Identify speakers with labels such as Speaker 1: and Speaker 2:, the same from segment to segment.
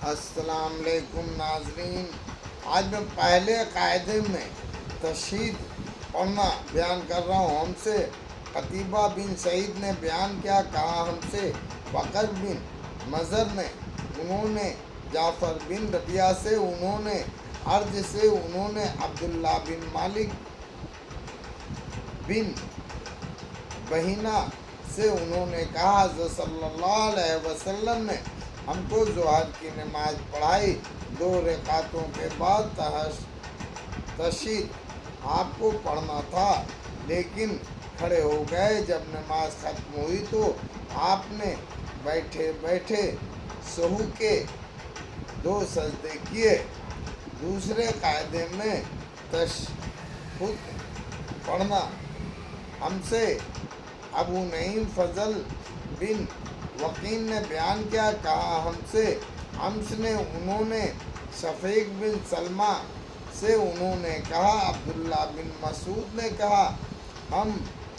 Speaker 1: السلام علیکم ناظرین، آج میں پہلے قاعدے میں تشہید پڑھنا بیان کر رہا ہوں۔ ہم سے قتیبہ بن سعید نے بیان کیا کہا ہم سے بکر بن مضر نے، انہوں نے جعفر بن ربیعہ سے، انہوں نے ارج سے، انہوں نے عبداللہ بن مالک بن بحینہ سے، انہوں نے کہا حضرت صلی اللہ علیہ وسلم نے ہم کو ظہر کی نماز پڑھائی، 2 رکعتوں کے بعد تشہید آپ کو پڑھنا تھا، لیکن کھڑے ہو گئے۔ جب نماز ختم ہوئی تو آپ نے بیٹھے بیٹھے سہو کے 2 سجدے کیے۔ دوسرے قاعدے میں تشہد پڑھنا ہم سے ابو نعیم فضل بن وقین نے بیان کیا کہا ہم سے امس نے، انہوں نے شفیق بن سلمہ سے، انہوں نے کہا عبداللہ بن مسعود نے کہا ہم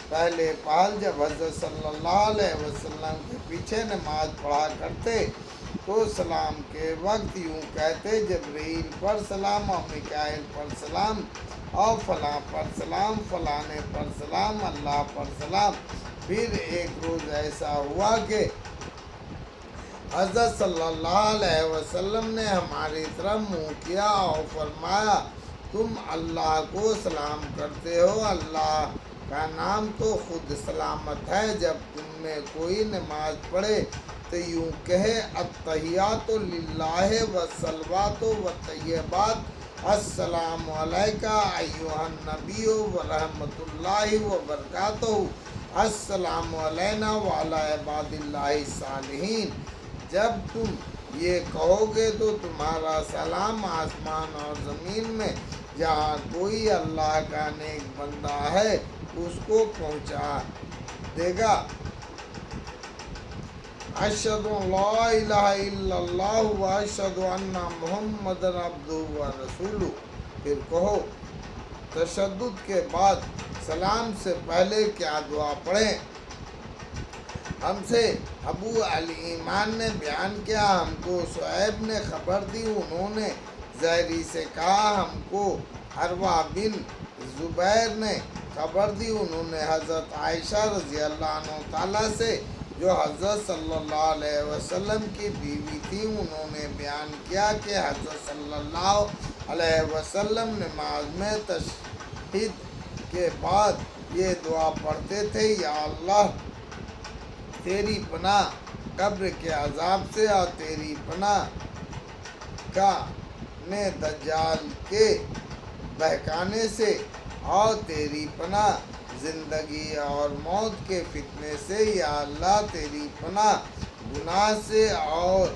Speaker 1: پہلے پہل جب حضرت صلی اللہ علیہ وسلم کے پیچھے نماز پڑھا کرتے تو سلام کے وقت یوں کہتے، جبرائیل پر سلام اور میکائیل پر سلام اور فلاں پر سلام، فلانے پر سلام، اللہ پر سلام۔ پھر ایک روز ایسا ہوا کہ حضرت صلی اللہ علیہ وسلم نے ہماری طرف منہ کیا اور فرمایا تم اللہ کو سلام کرتے ہو، اللہ کا نام تو خود سلامت ہے۔ جب تم میں کوئی نماز پڑھے تو یوں کہے التحیات للہ والصلوات والطیبات، السلام علیکہ ایھا النبی ورحمۃ اللہ وبرکاتہ، السلام علینا وعلی عباد اللہ الصالحین۔ جب تم یہ کہو گے تو تمہارا سلام آسمان اور زمین میں جہاں کوئی اللہ کا نیک بندہ ہے اس کو پہنچا دے گا۔ اشہد ان لا الہ الا اللہ و اشہد ان محمد عبدہ و رسولہ۔ پھر کہو تشہد کے بعد سلام سے پہلے کیا دعا پڑھیں؟ ہم سے ابو علی ایمان نے بیان کیا ہم کو شعیب نے خبر دی، انہوں نے زہری سے کہا ہم کو عروہ بن زبیر نے خبر دی، انہوں نے حضرت عائشہ رضی اللہ عنہ تعالیٰ سے جو حضرت صلی اللہ علیہ وسلم کی بیوی تھی، انہوں نے بیان کیا کہ حضرت صلی اللہ علیہ وسلم نماز میں تشہد کے بعد یہ دعا پڑھتے تھے، یا اللہ تیری پناہ قبر کے عذاب سے اور تیری پناہ دجال کے بہکانے سے، اور تیری پناہ زندگی اور موت کے فتنے سے، یا اللہ تیری پناہ گناہ سے اور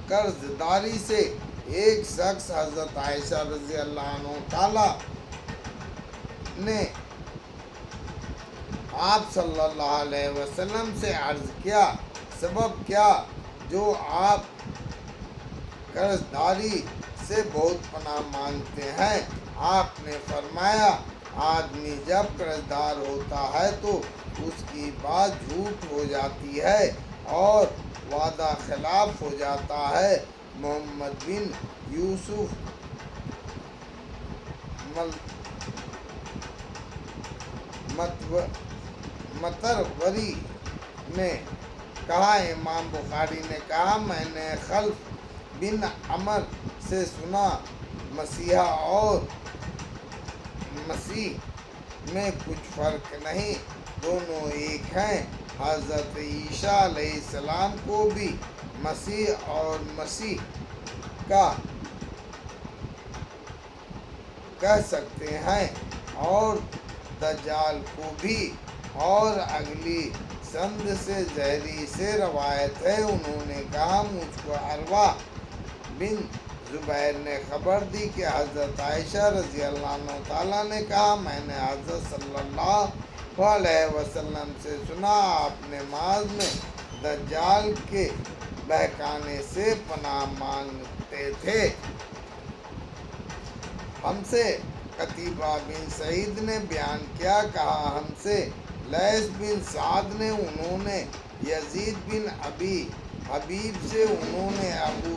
Speaker 1: قرض داری سے۔ ایک شخص حضرت عائشہ رضی اللہ عنہ تعالیٰ نے آپ صلی اللہ علیہ وسلم سے عرض کیا سبب کیا جو آپ قرض داری سے بہت پناہ مانگتے ہیں؟ آپ نے فرمایا آدمی جب قرض دار ہوتا ہے تو اس کی بات جھوٹ ہو جاتی ہے اور وعدہ خلاف ہو جاتا ہے۔ محمد بن یوسف متروری نے کہا امام بخاری نے کہا میں نے خلف بن عمر سے سنا مسیحا اور مسیح میں کچھ فرق نہیں، دونوں ایک ہیں۔ حضرت عیسیٰ علیہ السلام کو بھی مسیح اور مسیح کا کہہ سکتے ہیں اور دجال کو بھی۔ اور اگلی سند سے زہری سے روایت ہے، انہوں نے کہا مجھ کو عروہ بن زبیر نے خبر دی کہ حضرت عائشہ رضی اللہ عنہ تعالیٰ نے کہا میں نے حضرت صلی اللہ علیہ وسلم سے سنا آپ نماز میں دجال کے بہکانے سے پناہ مانگتے تھے۔ ہم سے قتیبہ بن سعید نے بیان کیا کہا ہم سے لیث بن سعد نے، انہوں نے یزید بن ابی حبیب سے، انہوں نے ابو